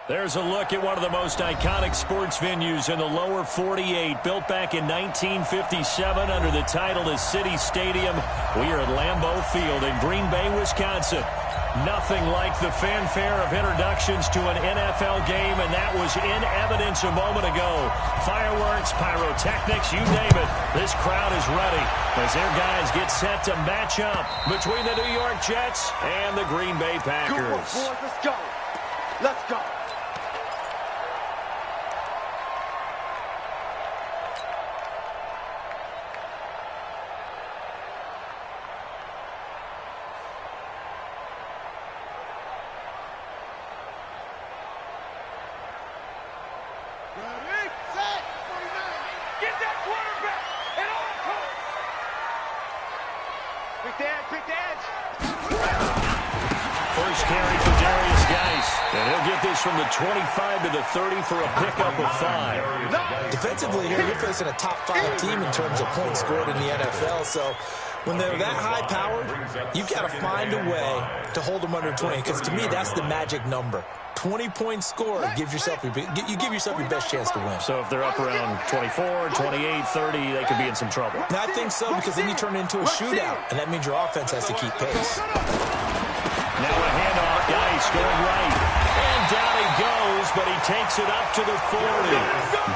There's a look at one of the most iconic sports venues in the lower 48, built back in 1957 under the title of City Stadium. We are at Lambeau Field in Green Bay, Wisconsin. Nothing like the fanfare of introductions to an NFL game, and that was in evidence a moment ago. Fireworks, pyrotechnics, you name it. This crowd is ready as their guys get set to match up between the New York Jets and the Green Bay Packers. Good work, boys. Let's go. Let's go. From the 25 to the 30 for a pickup of 5. Defensively here, you're facing a top 5 team in terms of points scored in the NFL. So when they're that high-powered, you've got to find a way to hold them under 20. Because to me, that's the magic number. 20 points scored, you give yourself your best chance to win. So if they're up around 24, 28, 30, they could be in some trouble. Now, I think so, because then you turn it into a shootout, and that means your offense has to keep pace. Now a handoff, Geis going right. And down he goes, but he takes it up to the 40.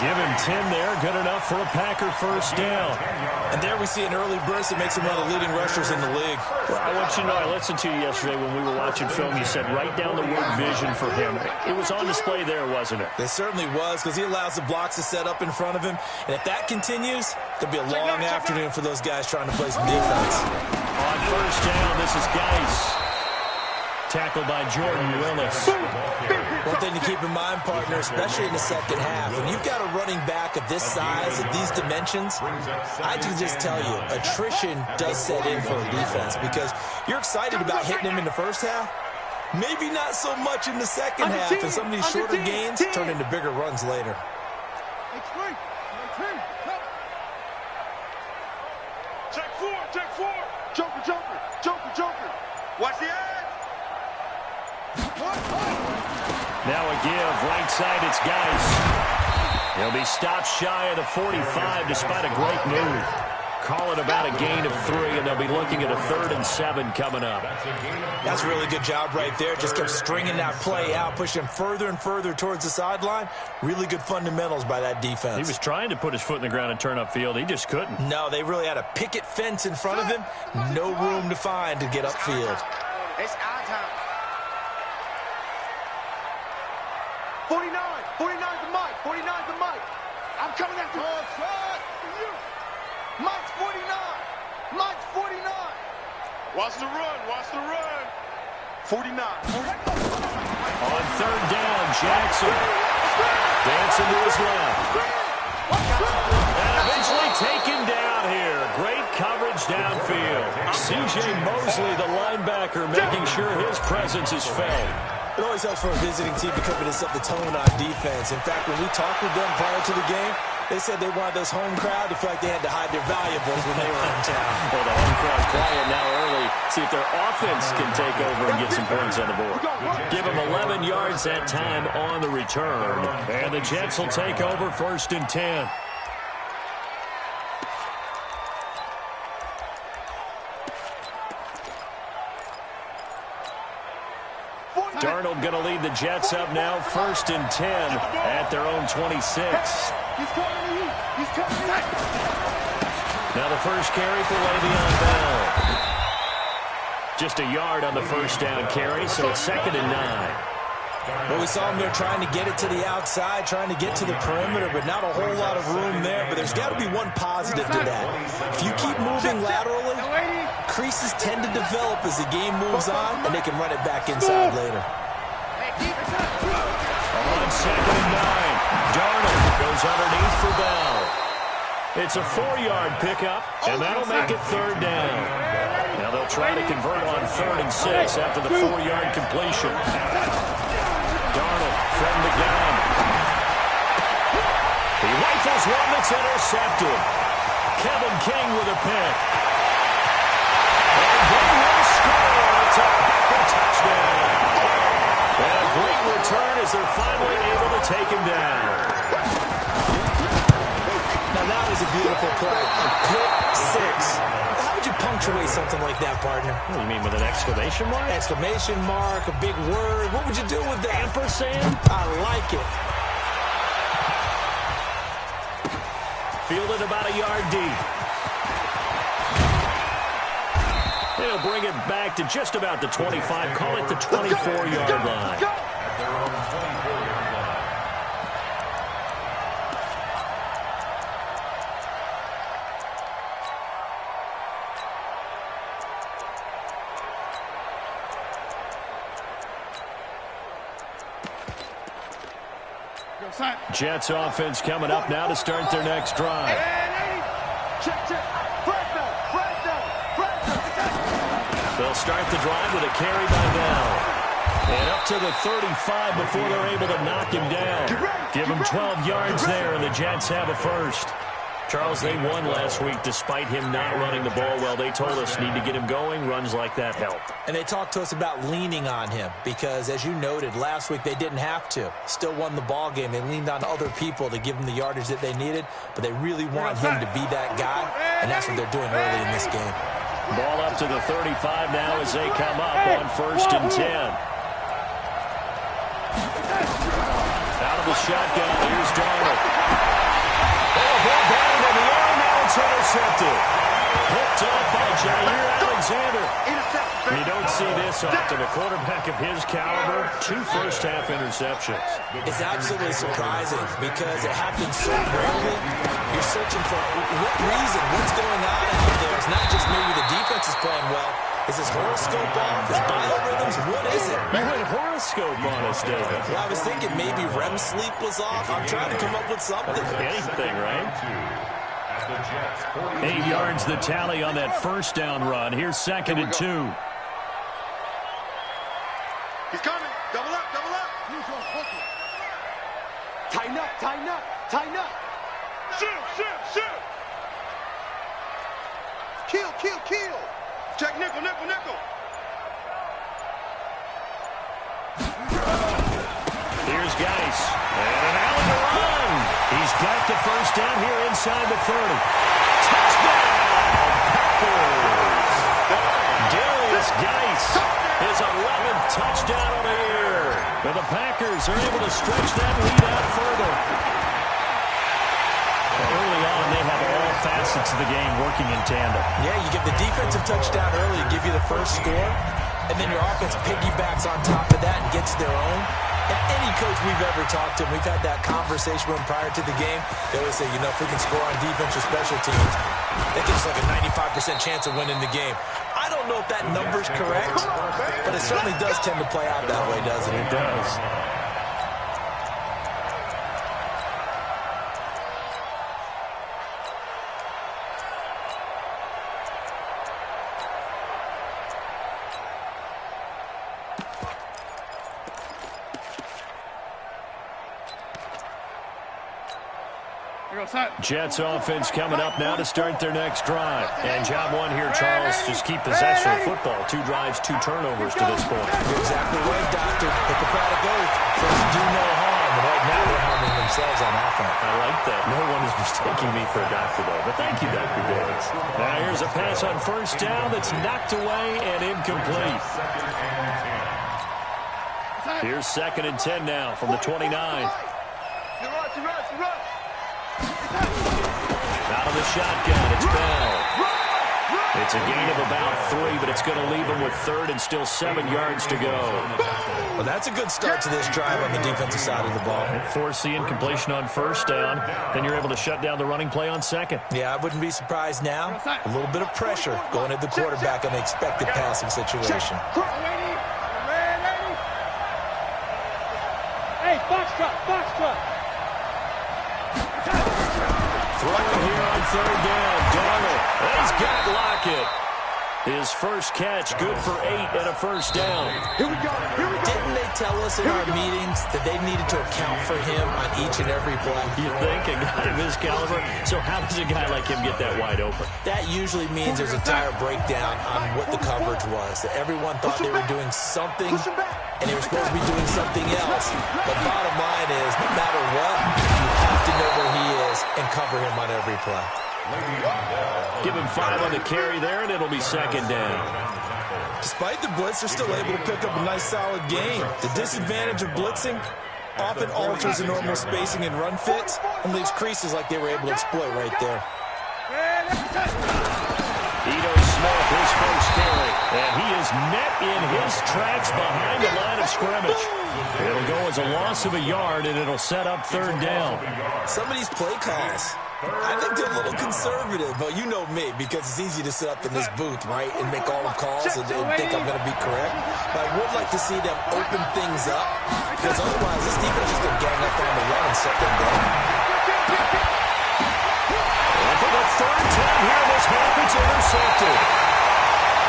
Give him 10 there, good enough for a Packer first down. And there we see an early burst that makes him one of the leading rushers in the league. Well, I want you to know, I listened to you yesterday when we were watching film. You said write down the word vision for him. It was on display there, wasn't it? It certainly was, because he allows the blocks to set up in front of him. And if that continues, there'll be a long afternoon for those guys trying to play some defense. On first down, this is Geis. Tackled by Jordan Willis. One thing to keep in mind, partner, especially in the second half, when you've got a running back of this size, of these dimensions, I can just tell you, attrition does set in for a defense, because you're excited about hitting him in the first half, maybe not so much in the second half, and some of these shorter gains turn into bigger runs later. Check four. Joker. Watch the edge. Now a give, right side, it's Geis. He'll be stopped shy of the 45 despite a great move. Call it about a gain of 3, and they'll be looking at a 3rd and 7 coming up. That's a really good job right there. Just kept stringing that play out, pushing further and further towards the sideline. Really good fundamentals by that defense. He was trying to put his foot in the ground and turn upfield. He just couldn't. No, they really had a picket fence in front of him. No room to find to get upfield. It's our time. 49's the mic. 49's the mic. I'm coming after you. Mike's 49. Watch the run. 49. On 3rd down, Jackson. Dancing to his left. And eventually taken down here. Great coverage downfield. C.J. Mosley, the linebacker, making sure his presence is felt. It always helps for a visiting team to come in and set the tone on defense. In fact, when we talked with them prior to the game, they said they wanted this home crowd to feel like they had to hide their valuables when they were in town. Well, the home crowd quiet now early. See if their offense can take over and get some points on the board. Give them 11 yards that time on the return. And the Jets will take over 1st and 10. Darnold going to lead the Jets up now, 1st and 10 at their own 26. He's coming to you. Now the first carry for Le'Veon Bell. Just a yard on the first down carry, so it's 2nd and 9. Well, we saw him there trying to get it to the outside, trying to get to the perimeter, but not a whole lot of room there. But there's got to be one positive to that. If you keep moving laterally, creases tend to develop as the game moves on, and they can run it back inside later. On 2nd and 9, Darnold goes underneath for Bell. It's a 4-yard pickup, and that'll make it 3rd down. Now they'll try to convert on 3rd and 6 after the 4-yard completion. Darnold from the gun. He rifles one that's intercepted. Kevin King with a pick. And they will score. It's a Packer touchdown. And a great return as they're finally take him down. Now that was a beautiful play. A pick six. How would you punctuate something like that, partner? What do you mean, with an exclamation mark? Exclamation mark, a big word. What would you do with that? Ampersand? I like it. Fielded about a yard deep. They'll bring it back to just about the 25. Call it the 24-yard line. Jets offense coming up now to start their next drive. They'll start the drive with a carry by Bell. And up to the 35 before they're able to knock him down. Give him 12 yards there, and the Jets have a first. Charles, they won last week despite him not running the ball well. They told us need to get him going. Runs like that help. And they talked to us about leaning on him because, as you noted, last week they didn't have to. Still won the ball game. They leaned on other people to give them the yardage that they needed, but they really want him to be that guy, and that's what they're doing early in this game. Ball up to the 35 now as they come up on 1st and 10. Out of the shotgun, here's Darnold. Ball down in the air, now it's intercepted. Picked up by Jair Alexander. You don't see this often. A quarterback of his caliber, 2 first-half interceptions. It's absolutely surprising because it happens so rarely. You're searching for what reason, what's going on out there. It's not just maybe the defense is playing well. Is his horoscope off? His biorhythms? What is it? You went horoscope on us, David. Well, I was thinking maybe REM sleep was off. I'm trying to come up with something. Anything, right? 8 yards the tally on that first down run. Here's 2nd and 2. He's coming. Double up, double up. Tighten up, tighten up, tighten up. Shoot, shoot, shoot. Kill, kill, kill. Check nickel, nickel, nickel. Here's Geis. And an Allen to run. He's got the first down here inside the 30. Touchdown, Packers. Darius Geis, his 11th touchdown of the year. And the Packers are able to stretch that lead out further. Early on, they have all facets of the game working in tandem. Yeah, you give the defensive touchdown early, give you the first score, and then your offense piggybacks on top of that and gets their own. And any coach we've ever talked to, we've had that conversation with them prior to the game. They always say, you know, if we can score on defense or special teams, that gives us like a 95% chance of winning the game. I don't know if that number's correct, but it certainly does tend to play out that way, doesn't it? It does. Jets offense coming up now to start their next drive. And job one here, Charles, just keep possession of football. 2 drives, 2 turnovers to this point. You're exactly right, Doctor. Hippocratic oath. First do no harm. And right now they're harming themselves on offense. I like that. No one is mistaking me for a doctor, though. But thank you, Dr. Davis. Now here's a pass on first down that's knocked away and incomplete. Here's 2nd and 10 now from the 29. Out of the shotgun, it's Bell. It's a gain of about 3, but it's going to leave him with 3rd and still 7 yards to go. Well, that's a good start to this drive on the defensive side of the ball. Force the incompletion on first down, then you're able to shut down the running play on 2nd. Yeah, I wouldn't be surprised now. A little bit of pressure going at the quarterback in the expected passing situation. Hey, box truck. Throwing here on 3rd down, Darnold. He's got Lockett. His first catch, good for 8 and a first down. Here we go. Didn't they tell us in our meetings that they needed to account for him on each and every play? You think? A guy of his caliber? So how does a guy like him get that wide open? That usually means there's a tire breakdown on what the coverage was. That everyone thought they were doing something, and they were supposed to be doing something else. But bottom line is, no matter and cover him on every play. Give him 5 on the carry there, and it'll be second down. Despite the blitz, they're still able to pick up a nice, solid gain. The disadvantage of blitzing often alters the normal spacing and run fits and leaves creases like they were able to exploit right there. Ito Smith, his first carry, and he is met in his tracks behind the line of scrimmage. It'll go as a loss of a yard, and it'll set up third down. Some of these play calls, I think they're a little conservative, but you know me, because it's easy to sit up in this booth, right, and make all the calls and think I'm going to be correct. But I would like to see them open things up, because otherwise this defense is going to gang up on the run and set them down. And for the third time here in this half, it's intercepted.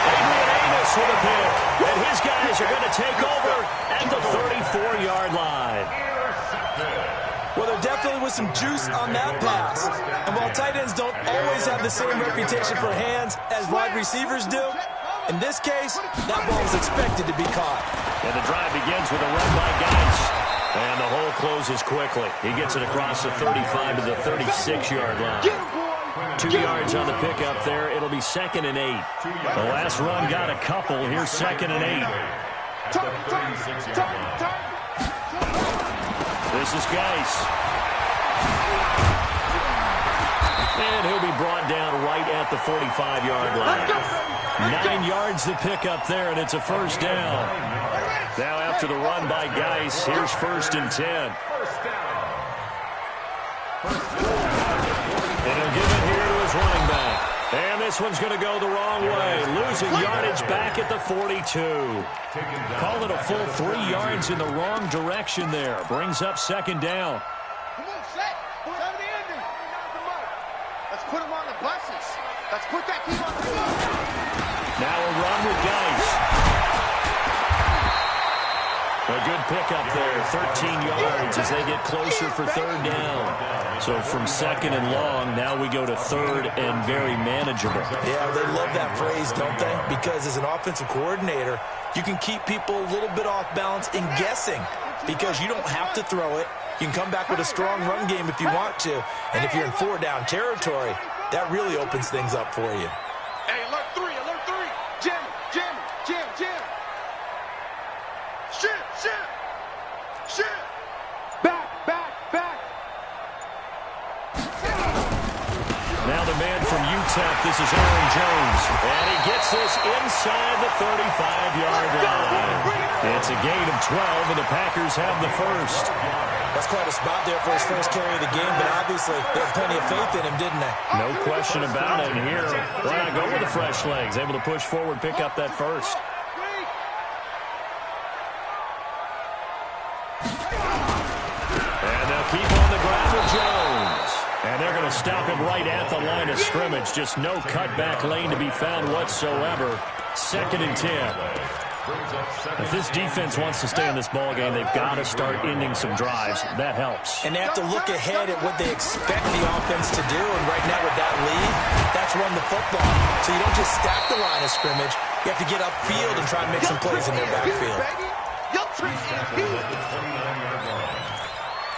Adrian Amos with a pick, and his guys are going to take over at the 34-yard line. Well, there definitely was some juice on that pass. And while tight ends don't always have the same reputation for hands as wide receivers do, in this case, that ball was expected to be caught. And the drive begins with a run by Geis. And the hole closes quickly. He gets it across the 35 to the 36-yard line. 2 yards on the pickup there. It'll be 2nd and 8. The last run got a couple. Here's 2nd and 8. This is Geis. And he'll be brought down right at the 45-yard line. 9 yards to pick up there, and it's a first down. Now after the run by Geis, here's 1st and 10. And he'll give it here to his running back. And this one's going to go the wrong way. Losing yardage back at the 42. Call it a full 3 yards in the wrong direction there. Brings up 2nd down. Come on, set. Put on the ending. Let's put him on the buses. Let's put that team on the bus. Now a run with Geis. A good pickup there, 13 yards as they get closer for 3rd down. So from 2nd and long, now we go to 3rd and very manageable. Yeah, they love that phrase, don't they? Because as an offensive coordinator, you can keep people a little bit off balance in guessing because you don't have to throw it. You can come back with a strong run game if you want to. And if you're in 4-down territory, that really opens things up for you. Hey, alert 3, alert 3. Jim. Shit. Back. Now the man from UTEP, this is Aaron Jones. And he gets this inside the 35-yard line. It's a gain of 12, and the Packers have the first. That's quite a spot there for his first carry of the game, but obviously they had plenty of faith in him, didn't they? No question about it. And here, why not go with the fresh legs? Able to push forward, pick up that first. And they'll keep on the ground with Jones. And they're going to stop him right at the line of scrimmage. Just no cutback lane to be found whatsoever. 2nd and 10. If this defense wants to stay in this ballgame, they've got to start ending some drives. That helps. And they have to look ahead at what they expect the offense to do. And right now with that lead, that's run the football. So you don't just stack the line of scrimmage. You have to get upfield and try and make some plays in their backfield.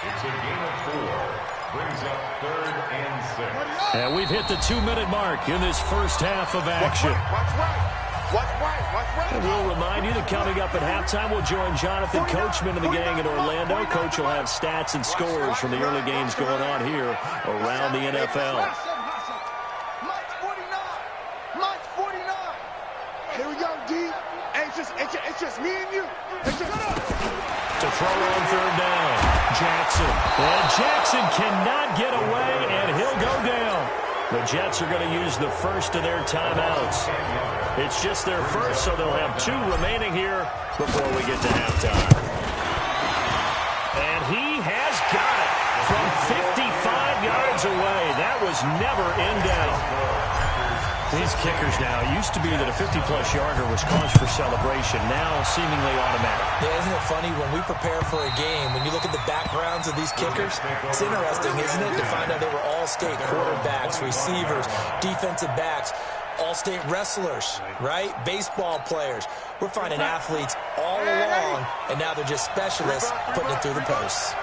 It's a gain of 4. Brings up 3rd and 6. And we've hit the 2-minute mark in this first half of action. Watch right. And we'll remind you that coming up at halftime, we'll join Jonathan Coachman and the gang in Orlando. Coach will have stats and scores from the early games going on here around the NFL. Mine's 49. Here we go, D. Hey, it's just me and you. To throw on 3rd down, Jackson. And Jackson cannot get away, and he'll go down. The Jets are going to use the first of their timeouts. It's just their first, so they'll have 2 remaining here before we get to halftime. And he has got it from 55 yards away. That was never in doubt. These kickers now, it used to be that a 50-plus yarder was cause for celebration. Now seemingly automatic. Yeah, isn't it funny when we prepare for a game, when you look at the backgrounds of these kickers, it's interesting, isn't it, to find out they were all-state quarterbacks, receivers, defensive backs, all-state wrestlers, right? Baseball players. We're finding athletes all along, and now they're just specialists putting it through the posts.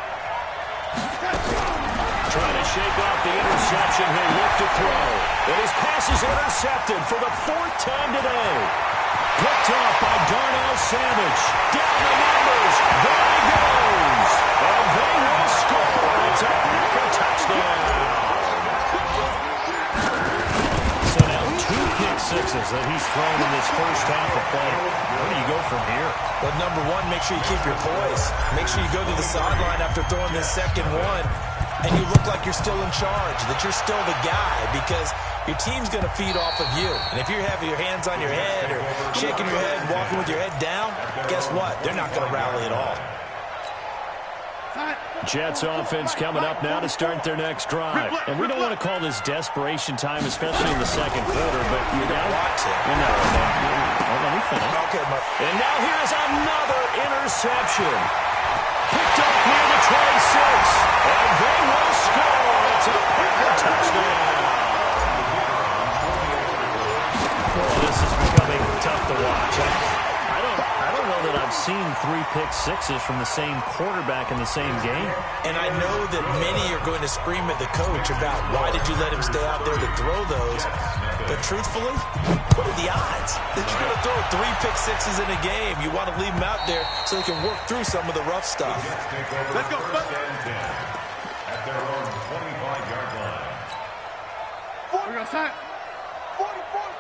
Trying to shake off the interception. He'll look to throw. And his pass is intercepted for the 4th time today. Picked off by Darnell Savage. Down the numbers. There he goes. And they will score. It's a Packer touchdown. So now 2 pick sixes that he's thrown in this first half of play. Where do you go from here? Well, number one, make sure you keep your poise. Make sure you go to the sideline after throwing this second one, and you look like you're still in charge, that you're still the guy, because your team's going to feed off of you. And if you're having your hands on your head or shaking your head, walking with your head down, guess what? They're not going to rally at all. Jets offense coming up now to start their next drive. And we don't want to call this desperation time, especially in the second quarter, but you don't want to. Let me finish. Okay, Mark. And now here's another interception. Picked up near the 26. And they will score. It's a Packer touchdown. Boy, this is becoming tough to watch. I don't know that I've seen 3 pick sixes from the same quarterback in the same game. And I know that many are going to scream at the coach about why did you let him stay out there to throw those. But truthfully, what are the odds that you're going to throw 3 pick sixes in a game? You want to leave them out there so they can work through some of the rough stuff. Let's go. At their own 25-yard line. 44 is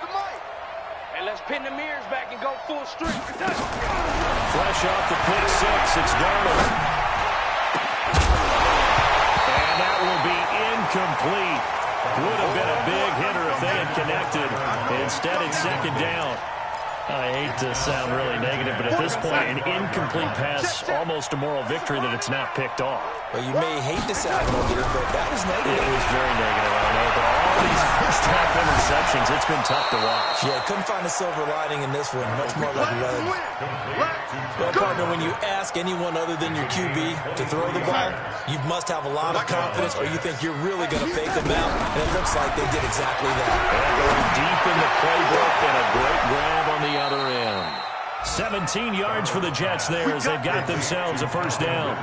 the mic. And let's pin the mirrors back and go full streak. Fresh off the pick six, it's Darnold. And that will be incomplete. Would have been a big hitter if they had connected. Instead, it's second down. I hate to sound really negative, but at this point, an incomplete pass, almost a moral victory that it's not picked off. Well, you may hate to sound negative, but that was negative. It was very negative, I know, but all these first half interceptions, it's been tough to watch. Yeah, couldn't find a silver lining in this one. Much more like red. Well, partner, when you ask anyone other than your QB to throw the ball, you must have a lot of confidence, or you think you're really going to fake them out, and it looks like they did exactly that. And going deep in the playbook and a great grab on the other end. 17 yards for the Jets there as they've got themselves a first down.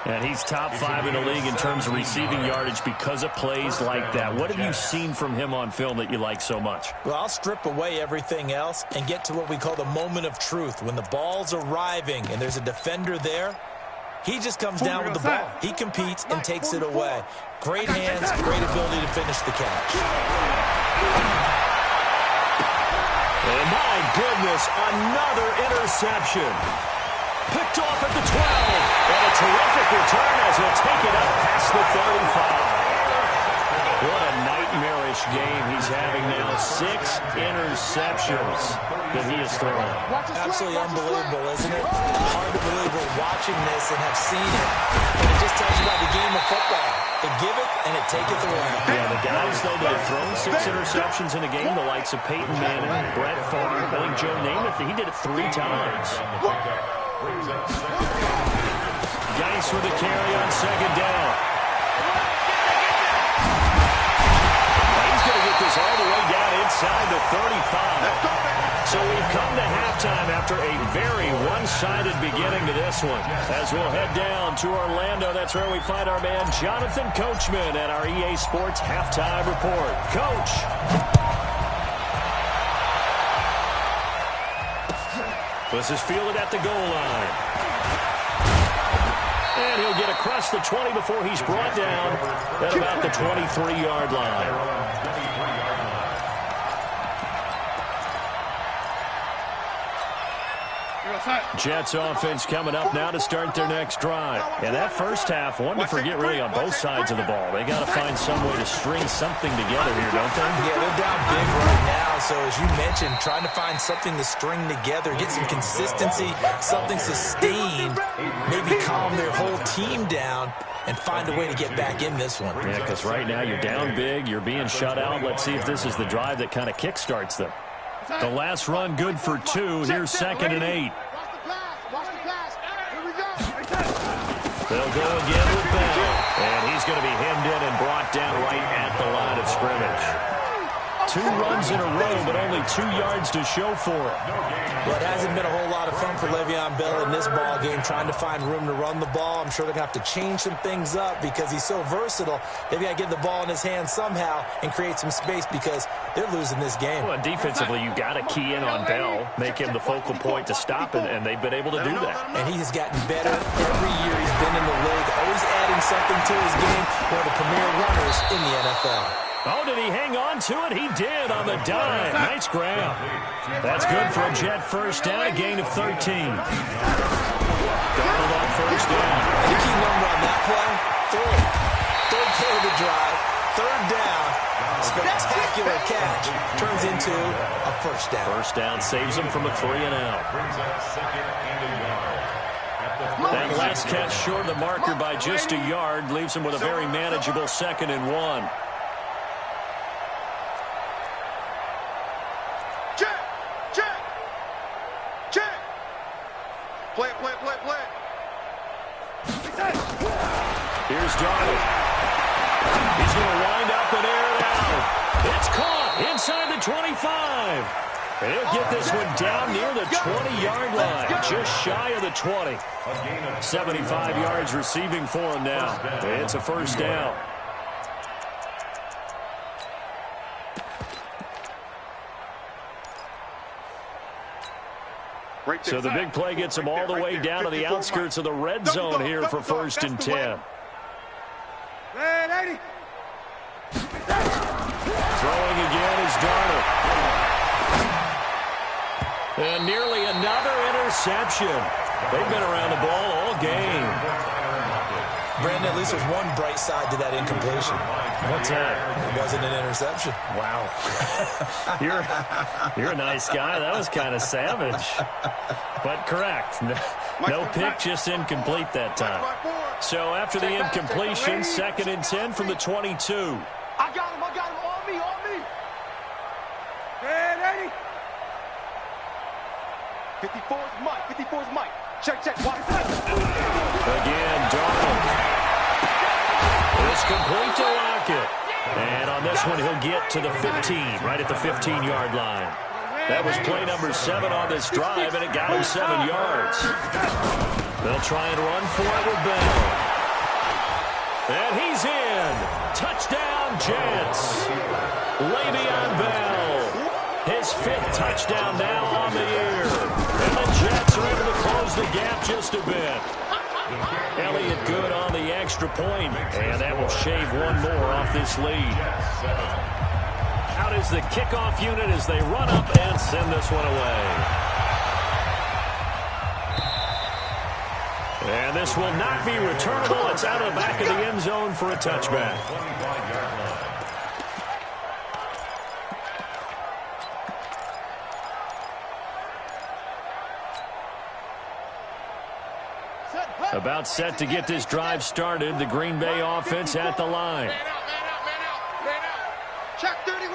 And he's top 5 in the league in terms of receiving yardage because of plays like that. What have you seen from him on film that you like so much? Well, I'll strip away everything else and get to what we call the moment of truth. When the ball's arriving and there's a defender there, he just comes down with the ball. He competes and takes it away. Great hands, great ability to finish the catch. And my goodness, another interception. Picked off at the 12. And a terrific return as he'll take it up past the 35. What a nightmarish game he's having now. 6 interceptions that he has thrown. Absolutely unbelievable, isn't it? Hard to believe we're watching this and have seen it. And it just tells you about the game of football. It giveth and it taketh away. Yeah, the guys, though, that have thrown 6 interceptions in a game, the likes of Peyton Manning, Brett Favre, I think Joe Namath, he did it 3 times. Geis with a carry on second down. He's going to get this all the way down inside the 35. So we've come to halftime after a very one-sided beginning to this one. As we'll head down to Orlando, that's where we find our man Jonathan Coachman at our EA Sports Halftime Report. Coach. This is fielded at the goal line. And he'll get across the 20 before he's brought down at about the 23-yard line. Jets offense coming up now to start their next drive. And that first half, one to forget really on both sides of the ball. They got to find some way to string something together here, don't they? Yeah, they're down big right now. So as you mentioned, trying to find something to string together, get some consistency, something sustained, maybe calm their whole team down and find a way to get back in this one. Yeah, because right now you're down big, you're being shut out. Let's see if this is the drive that kind of kickstarts them. The last run good for 2. Here's 2nd and 8. They'll go again with Bell. And he's going to be hemmed in and brought down right at the line of scrimmage. 2 runs in a row, but only 2 yards to show for it. Well, it hasn't been a whole lot of fun for Le'Veon Bell in this ball game, trying to find room to run the ball. I'm sure they're going to have to change some things up because he's so versatile. They've got to get the ball in his hands somehow and create some space because they're losing this game. Well, defensively, you got to key in on Bell, make him the focal point to stop it, and they've been able to do that. And he has gotten better every year he's been in the league, always adding something to his game. One of the premier runners in the NFL. Oh, did he hang on to it? He did on the dive. Nice grab. That's good for a Jet first down, a gain of 13. Darnold on first down. The key number on that play, 3rd play of the drive, 3rd down. Spectacular catch. Turns into a first down. First down saves him from a 3-and-out. That last catch short of the marker by just a yard leaves him with a very manageable 2nd and 1. Play. Here's Darnold. He's going to wind up and air it out. It's caught inside the 25. And he'll get this one down near the 20-yard line, just shy of the 20. 75 yards receiving for him now. It's a first down. So the big play gets him all the way down to the outskirts of the red zone here for 1st and 10. Throwing again is Darnold. And nearly another interception. They've been around the ball all game. Brandon, at least there's one bright side to that incompletion. What's that? It wasn't an interception. Wow. You're a nice guy. That was kind of savage. But correct. No pick, just incomplete that time. So after the incompletion, 2nd and 10 from the 22. I got him. On me. Ready? 54's Mike. Check. Watch it. Again, Darnold. It's complete to Lockett. And on this one, he'll get to the 15, right at the 15-yard line. That was play number 7 on this drive, and it got him 7 yards. They'll try and run for it with Bell. And he's in. Touchdown, Jets. Le'Veon Bell. His 5th touchdown now on the year. And the Jets are able to close the gap just a bit. Elliott good on the extra point, and that will shave one more off this lead. Out is the kickoff unit as they run up and send this one away. And this will not be returnable. It's out of the back of the end zone for a touchback. About set to get this drive started. The Green Bay offense at the line. Man out. Check 31.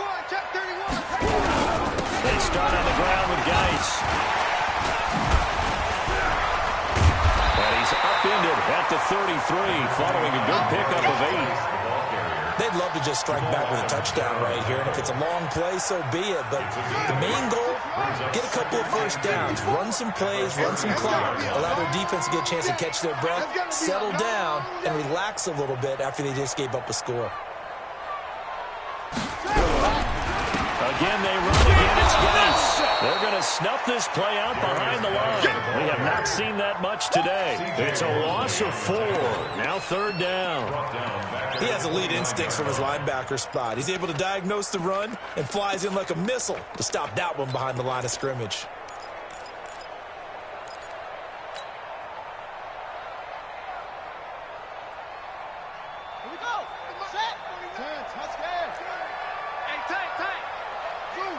They start on the ground with Geis. And he's upended at the 33 following a good pickup of 8. They'd love to just strike back with a touchdown right here, and if it's a long play, so be it. But the main goal, get a couple of first downs, run some plays, run some clock, allow their defense to get a chance to catch their breath, settle down, and relax a little bit after they just gave up a score. Again, they run again. It's Geis. They're going to snuff this play out behind the line. We have not seen that much today. It's a loss of 4. Now 3rd down. He has elite instincts from his linebacker spot. He's able to diagnose the run and flies in like a missile to stop that one behind the line of scrimmage. Here we go. Set. Let's go. Hey, tank. Zoom.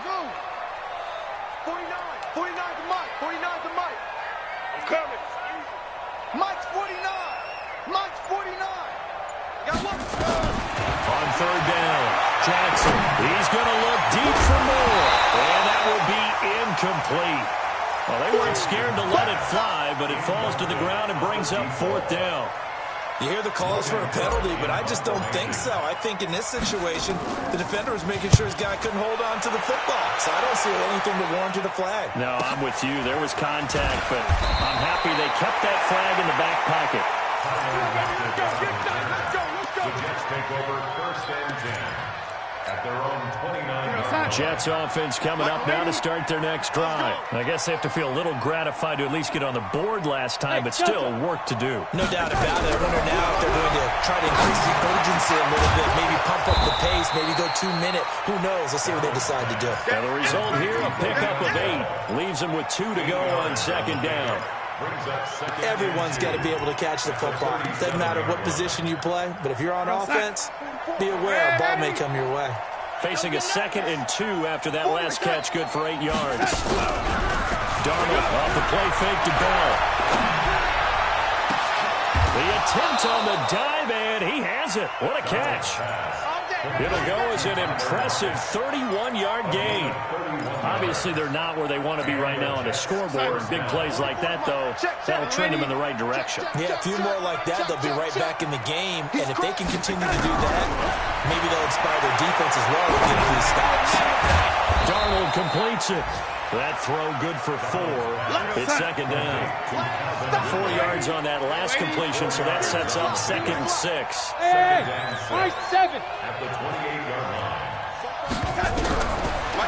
49 to Mike. I'm coming. Mike's 49. Got one. On 3rd down, Jackson. He's going to look deep for more. And that will be incomplete. Well, they weren't scared to let it fly, but it falls to the ground and brings up 4th down. You hear the calls for a penalty, but I just don't think so. I think in this situation, the defender was making sure his guy couldn't hold on to the football. So I don't see anything that warranted a flag. No, I'm with you. There was contact, but I'm happy they kept that flag in the back pocket. The Jets take over 1st and 10 at their own 29-yard. Jets offense coming up now to start their next drive. I guess they have to feel a little gratified to at least get on the board last time, but still work to do. No doubt about it. I wonder now if they're going to try to increase the urgency a little bit, maybe pump up the pace, maybe go 2-minute. Who knows? Let's see what they decide to do. Now the result here, a pickup of 8. Leaves them with 2 to go on 2nd down. Everyone's got to be able to catch the football. Doesn't matter what position you play, but if you're on offense, be aware a ball may come your way. Facing a 2nd and 2 after that last catch, good for 8 yards. Darnold off the play fake to Bell. The attempt on the dive, and he has it. What a catch. It'll go as an impressive 31-yard gain. Obviously, they're not where they want to be right now on the scoreboard. Big plays like that, though, that'll trend them in the right direction. Yeah, a few more like that, they'll be right back in the game. And if they can continue to do that, maybe they'll inspire their defense as well to get a few stops. Darnold completes it. That throw good for 4. It's 2nd down. 4 yards on that last completion, so that sets up 2nd and 6. Hey, 7. At the 28-yard line.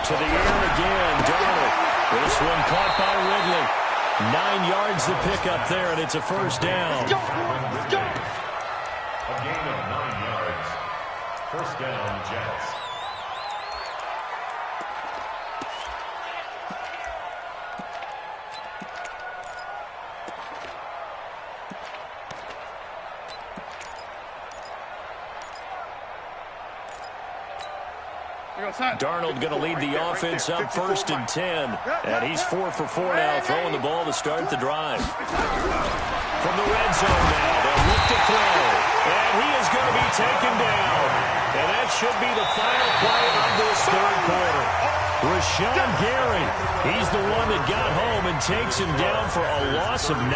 To the air again, Darnold. This one caught by Ridley. 9 yards to pick up there, and it's a 1st down. A gain of 9 yards. 1st down, Jets. Darnold going to lead the offense up 1st and 10. And he's 4 for 4 now, throwing the ball to start the drive. From the red zone now, they'll look to throw. And he is going to be taken down. And that should be the final play of this 3rd quarter. Rashawn Gary, he's the one that got home and takes him down for a loss of 9.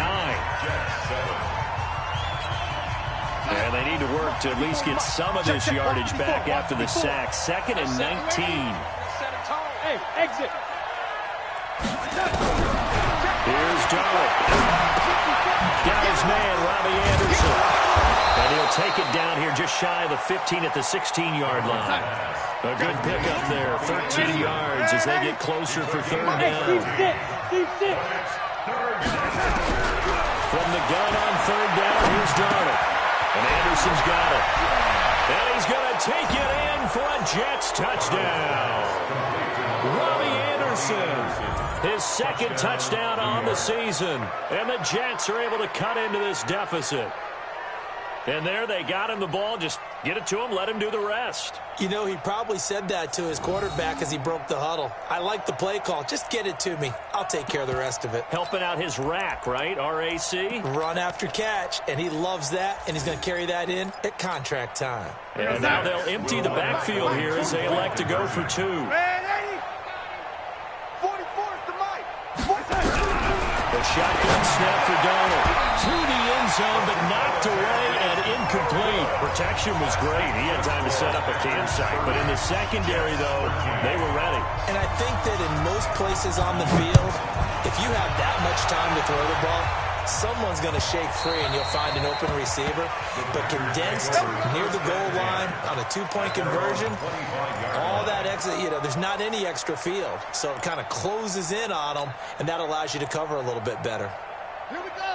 And they need to work to at least get some of this yardage back after the sack. 2nd and 19. Hey, exit. Here's Darnold. Got his man, Robbie Anderson. And he'll take it down here just shy of the 15 at the 16-yard line. A good pickup there, 13 yards as they get closer for 3rd down. From the gun on 3rd down, here's Darnold. And Anderson's got it. And he's going to take it in for a Jets touchdown. Robbie Anderson, his 2nd touchdown on the season. And the Jets are able to cut into this deficit. And there they got him the ball. Just get it to him, let him do the rest. You know, he probably said that to his quarterback as he broke the huddle. I like the play call. Just get it to me. I'll take care of the rest of it. Helping out his rack, right? RAC? Run after catch, and he loves that, and he's going to carry that in at contract time. And now they'll empty the backfield here as they elect to go for 2. The shotgun snap for Darnold. To the end zone, but knocked away and incomplete. Protection was great. He had time to set up a campsite. But in the secondary, though, they were ready. And I think that in most places on the field, if you have that much time to throw the ball, someone's going to shake free and you'll find an open receiver. But condensed near the goal line on a 2-point conversion, all that extra, there's not any extra field. So it kind of closes in on them, and that allows you to cover a little bit better.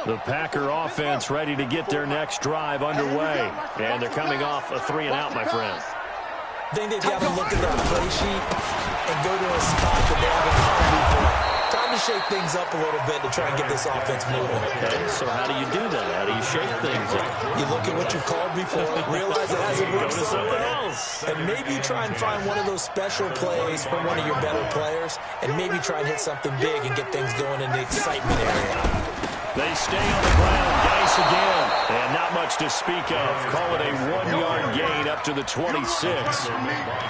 The Packer offense ready to get their next drive underway. And they're coming off a 3-and-out, my friend. I think they've got to look at their play sheet and go to a spot that they haven't found before. Time to shake things up a little bit to try and get this offense moving. Okay, so how do you do that? How do you shake things up? You look at what you called before, realize it hasn't worked Go to something else. And maybe try and find one of those special plays from one of your better players, and maybe try and hit something big and get things going in the excitement area. They stay on the ground. Geis again. And not much to speak of. Call it a 1-yard gain up to the 26.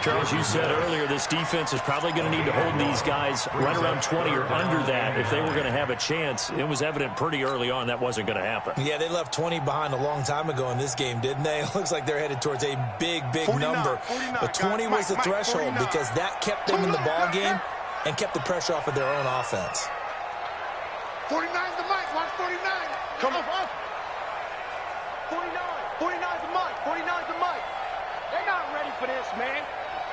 Charles, you said earlier this defense is probably going to need to hold these guys right around 20 or under that if they were going to have a chance. It was evident pretty early on that wasn't going to happen. Yeah, they left 20 behind a long time ago in this game, didn't they? It looks like they're headed towards a big, big 49, number. 49, But 20 was the threshold because that kept them in the ball game and kept the pressure off of their own offense. 49 the mic. Watch 49. Come on. 49. 49 the mic. 49 the mic. They're not ready for this, man.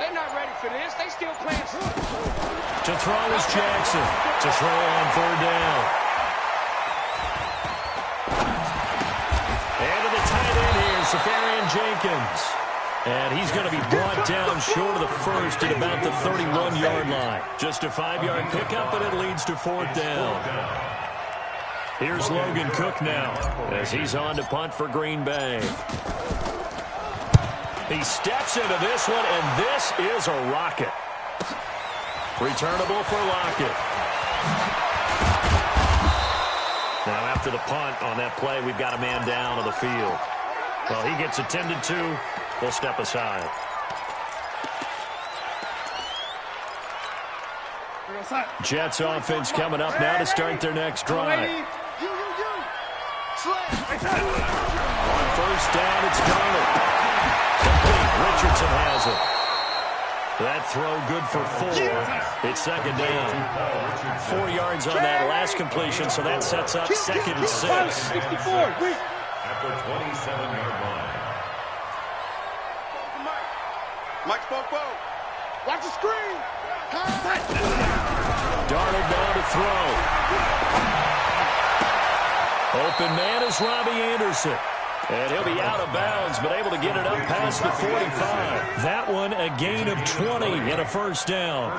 They're not ready for this. They still playing. To throw is Jackson. To throw on 3rd down. And to the tight end here, Safarian Jenkins. And he's going to be brought down short of the first at about the 31-yard line. Just a 5-yard pickup, and it leads to 4th down. Here's Logan Cook now as he's on to punt for Green Bay. He steps into this one, and this is a rocket. Returnable for Lockett. Now after the punt on that play, we've got a man down on the field. Well, he gets attended to. We'll step aside. Jets offense coming up now to start their next drive. On 1st down, it's Darnold. Complete. Richardson has it. That throw good for 4. It's 2nd down. 4 yards on that last completion, so that sets up 2nd and 6. At the 27-yard line. Mike spoke well. Watch the screen. Darnold now to throw. Open man is Robbie Anderson. And he'll be out of bounds, but able to get it up past the 45. That one a gain of 20 and a 1st down.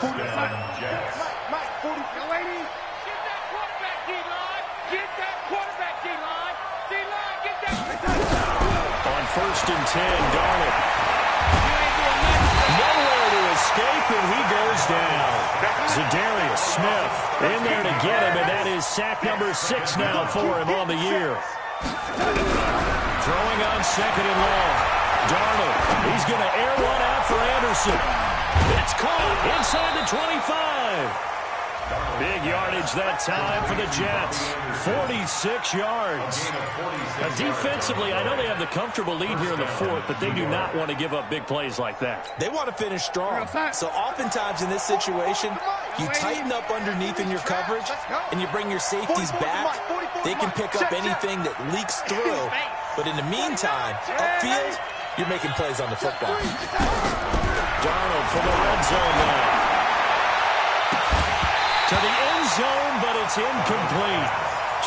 Mike, 40. Lady. Get that quarterback, D-line. Get that quarterback, D-line. D-line, get that. On 1st and 10, Darnold. Nowhere to escape, and he goes down. Zadarius Smith in there to get him, and that is sack number 6 now for him on the year. Throwing on 2nd and long. Darnold, he's going to air one out for Anderson. It's caught inside the 25. Big yardage that time for the Jets. 46 yards. Now, defensively, I know they have the comfortable lead here in the 4th, but they do not want to give up big plays like that. They want to finish strong. So oftentimes in this situation, you tighten up underneath in your coverage, and you bring your safeties back. They can pick up anything that leaks through. But in the meantime, upfield, you're making plays on the football. Darnold from the red zone now. To the end zone, but it's incomplete.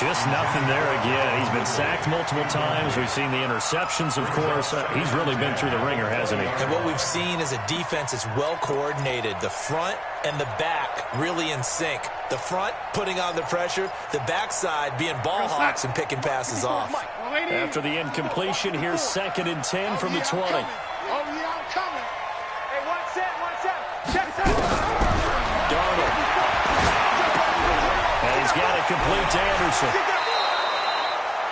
Just nothing there again. He's been sacked multiple times. We've seen the interceptions, of course. He's really been through the ringer, hasn't he? And what we've seen is a defense that's well coordinated. The front and the back really in sync. The front putting on the pressure. The backside being ball hawks and picking passes off. After the incompletion, here's 2nd and 10 from the 20. Oh, yeah, I'm coming. Hey, one set. Check this out. And he's got it complete to Anderson.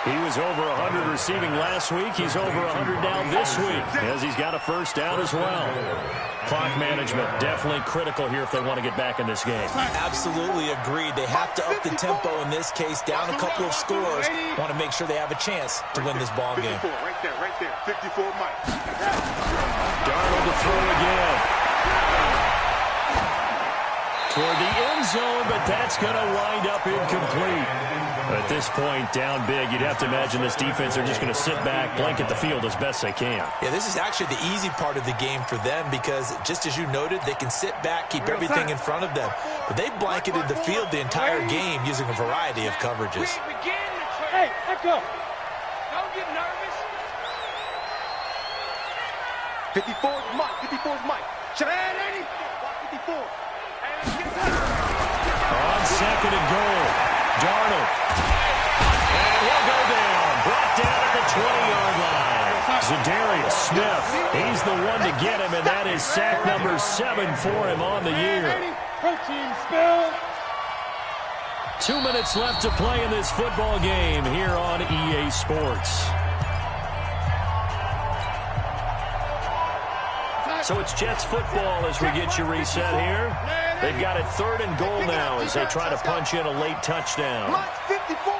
He was over 100 receiving last week. He's over 100 now this week as he's got a 1st down as well. Clock management definitely critical here if they want to get back in this game. Absolutely agreed. They have to up the tempo in this case, down a couple of scores. Want to make sure they have a chance to win this ball game. 54, right there. 54, Mike. Darnold to throw again. Toward the end zone, but that's going to wind up incomplete. At this point, down big, you'd have to imagine this defense are just going to sit back, blanket the field as best they can. Yeah, this is actually the easy part of the game for them because, just as you noted, they can sit back, keep everything in front of them. But they blanketed the field the entire game using a variety of coverages. Hey, echo. Don't get nervous. 54's Mike. 54's Mike. Should I add any? 54. On 2nd and goal, Darnold. And he'll go down. Brought down at the 20-yard line. Zadarius Smith, he's the one to get him, and that is sack number 7 for him on the year. Protein spill. 2 minutes left to play in this football game here on EA Sports. So it's Jets football as we get you reset here. They've got it 3rd and goal now as they try to punch in a late touchdown. Mike 54.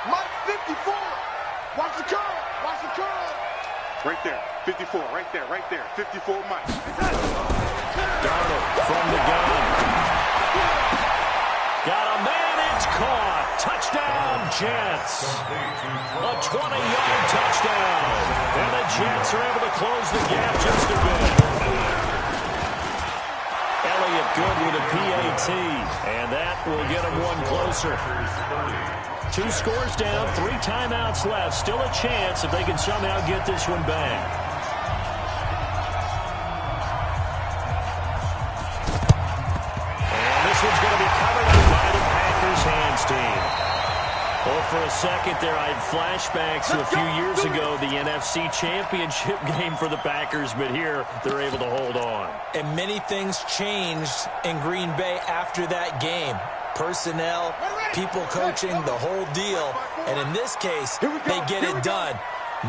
Mike 54. Watch the curl. Watch the curl. Right there. 54. Right there. Right there. 54 Mike. Darnold from the gun. Got a man. It's caught. Touchdown, Jets. A 20-yard touchdown. And the Jets are able to close the gap just a bit. Elliott good with a PAT. And that will get him one closer. 2 scores down, 3 timeouts left. Still a chance if they can somehow get this one back. And this one's going to be covered up by the Packers hands team. Well, for a second there, I had flashbacks to a few years ago, the NFC Championship game for the Packers, but here they're able to hold on. And many things changed in Green Bay after that game. Personnel, people coaching, the whole deal. And in this case, they get it done.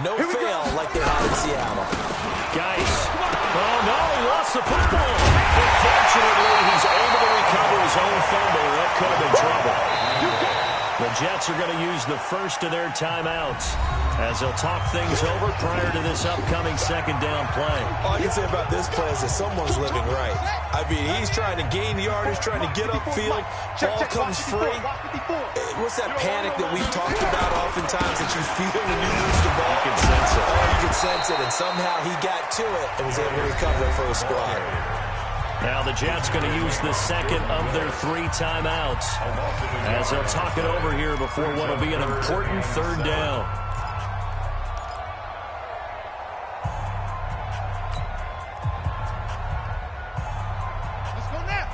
No fail like they had in Seattle. Guys, oh no, he lost the football. But fortunately, he's able to recover his own fumble. That could have been trouble. The Jets are going to use the first of their timeouts as they'll talk things over prior to this upcoming 2nd down play. All I can say about this play is that someone's living right. I mean, he's trying to gain yardage, trying to get upfield. Ball comes free. What's that panic that we've talked about oftentimes that you feel when you lose the ball? You can sense it. Oh, you can sense it, and somehow he got to it and was able to recover it for his squad. Now the Jets going to use the 2nd of their 3 timeouts as they'll talk it over here before what will be an important 3rd down. Let's go now.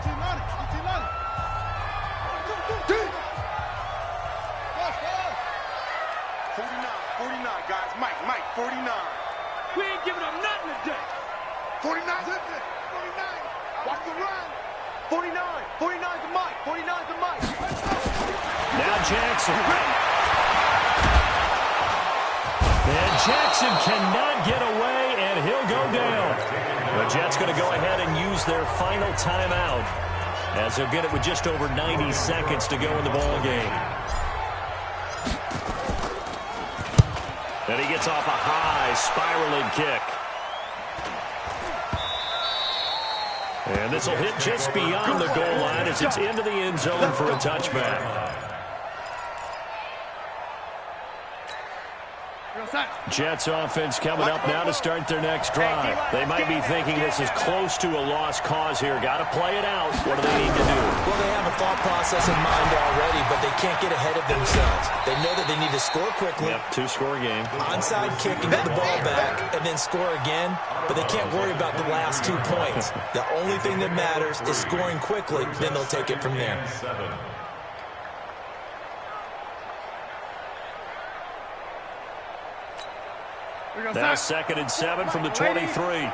15 on it. 15 on it. 49, guys. Mike, 49. We ain't giving up nothing today. 49, 49. Watch the run. 49 to Mike. 49 to Mike. Now Jackson. And Jackson cannot get away, and he'll go down. The Jets going to go ahead and use their final timeout as they'll get it with just over 90 seconds to go in the ball game. And he gets off a high spiraling kick. And this will hit just beyond the goal line as it's into the end zone for a touchback. Jets offense coming up now to start their next drive. They might be thinking this is close to a lost cause here. Got to play it out. What do they need to do? Well, they have a thought process in mind already, but they can't get ahead of themselves. They know that they need to score quickly. Yep, 2-score game. Onside kick and get the ball back and then score again, but they can't worry about the last 2 points. The only thing that matters is scoring quickly, then they'll take it from there. Now 2nd and 7 from the 23. Oh, yeah.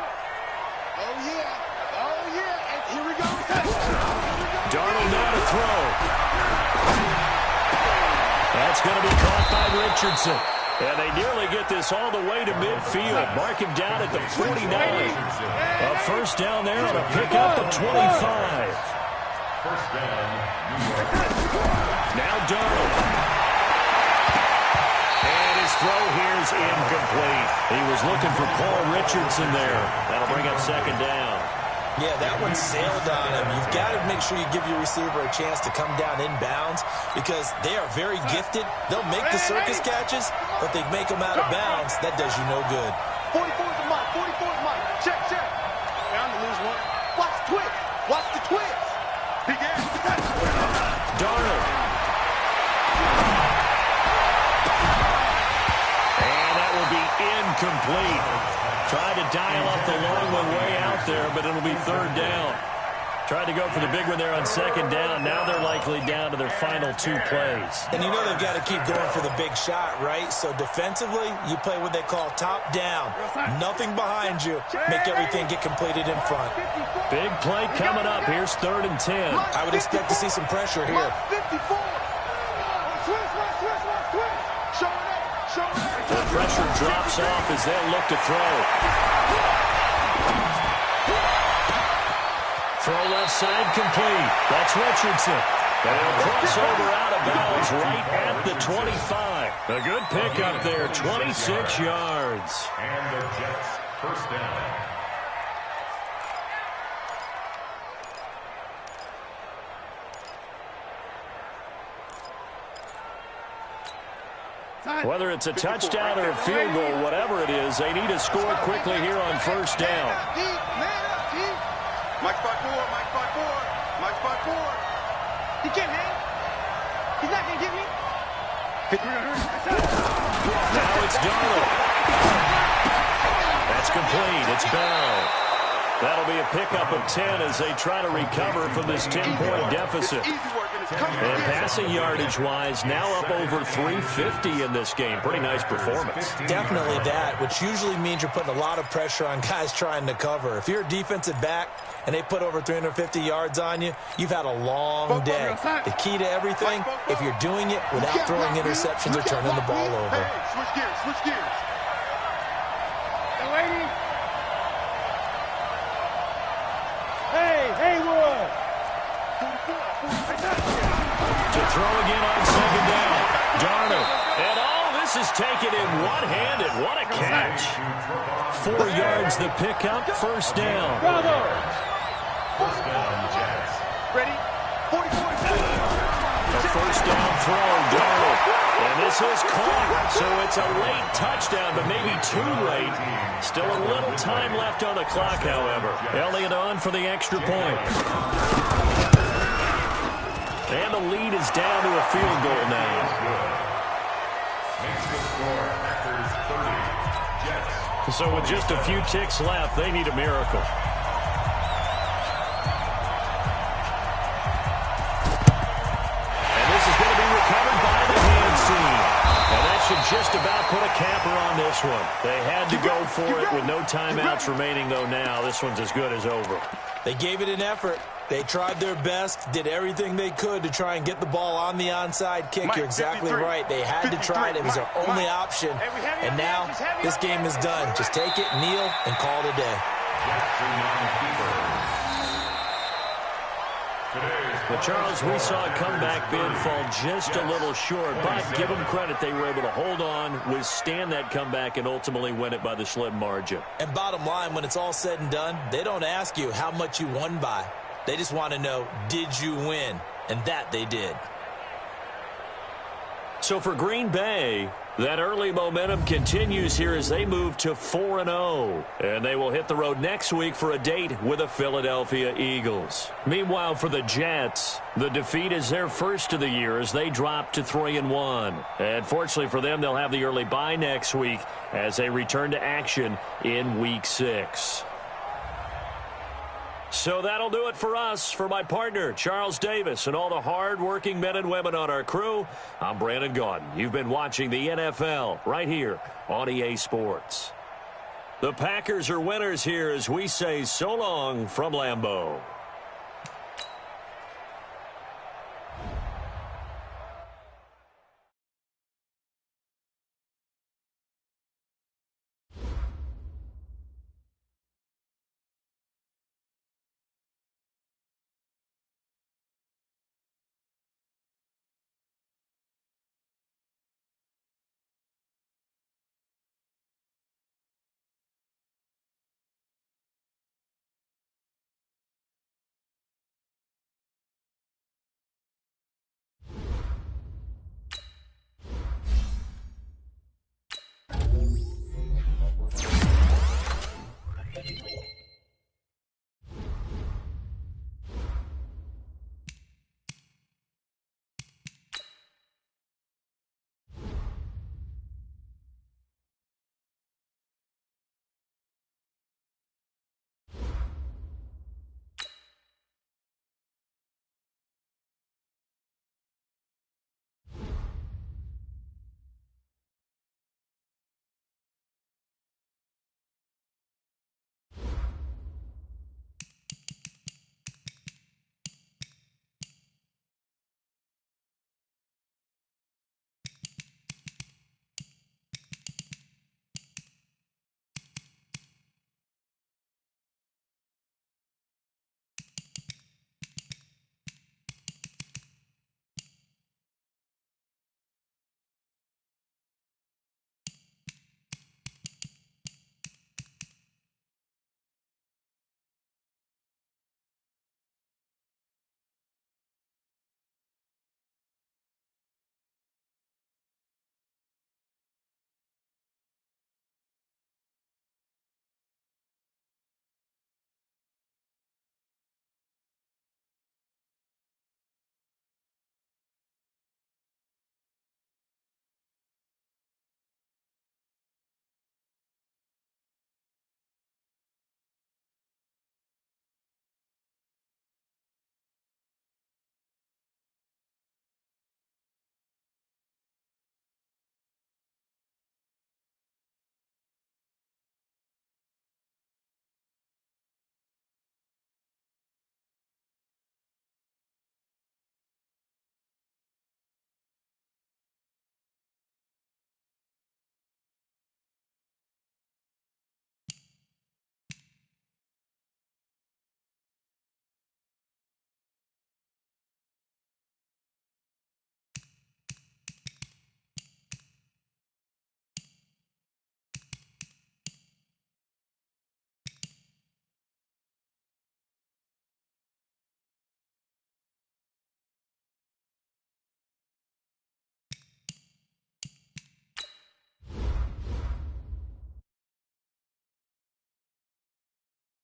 And here we go. Darnold now to throw. That's going to be caught by Richardson. And they nearly get this all the way to midfield. Mark him down at the 49. A 1st down there on a pickup of 25. 1st down. Now Darnold. Throw here's incomplete. He was looking for Paul Richardson there. That'll bring up 2nd down. Yeah, that one sailed on him. You've got to make sure you give your receiver a chance to come down inbounds because they are very gifted. They'll make the circus catches, but they make them out of bounds. That does you no good. 44 to Mike. 44 to Mike. Check. Down to lose one. Watch the twitch. Watch the twitch. Big ass. Darnold. Incomplete. Tried to dial up the long one way out there, but it'll be 3rd down. Tried to go for the big one there on second down. Now they're likely down to their final 2 plays. And you know they've got to keep going for the big shot, right? So defensively, you play what they call top down. Nothing behind you. Make everything get completed in front. Big play coming up. Here's 3rd and 10. I would expect to see some pressure here. 54. The pressure drops off as they'll look to throw. Throw left side complete. That's Richardson. They'll cross over out of bounds right at the 25. A good pickup there, 26 yards. And the Jets first down. Whether it's a touchdown or a field goal, whatever it is, they need to score quickly here on first down. My spot 4, my spot 4, my spot 4. He can't hang. He's not going to get me. Now it's Darnold. That's complete. It's Bell. That'll be a pickup of 10 as they try to recover from this 10-point deficit. And passing yardage-wise, now up over 350 in this game. Pretty nice performance. Definitely that, which usually means you're putting a lot of pressure on guys trying to cover. If you're a defensive back and they put over 350 yards on you, you've had a long day. The key to everything, if you're doing it without throwing interceptions or turning the ball over. Hey, switch gears, switch gears. To throw again on second down. Darnold. And all this is taken in one-handed. What a catch. 4 yards the pickup. First down. First down, Jets. Ready? 44. A first down throw. Darnold. And this is caught. So it's a late touchdown, but maybe too late. Still a little time left on the clock, however. Elliott on for the extra point. And the lead is down to a field goal now. Makes the score Packers 30. Jets. So with just a few ticks left, they need a miracle. And this is going to be recovered by the hands team. And that should just about put a capper on this one. They had to go for it with no timeouts remaining, though, now. This one's as good as over. They gave it an effort. They tried their best, did everything they could to try and get the ball on the onside kick. You're exactly right. They had to try it. It was their only option. And now this game is done. Just take it, kneel, and call it a day. But, Charles, we saw a comeback bid fall just a little short, but give them credit. They were able to hold on, withstand that comeback, and ultimately win it by the slim margin. And bottom line, when it's all said and done, they don't ask you how much you won by. They just want to know, did you win? And that they did. So for Green Bay, that early momentum continues here as they move to 4-0. And they will hit the road next week for a date with the Philadelphia Eagles. Meanwhile, for the Jets, the defeat is their first of the year as they drop to 3-1. And fortunately for them, they'll have the early bye next week as they return to action in Week 6. So that'll do it for us. For my partner, Charles Davis, and all the hard-working men and women on our crew, I'm Brandon Gaudin. You've been watching the NFL right here on EA Sports. The Packers are winners here as we say so long from Lambeau.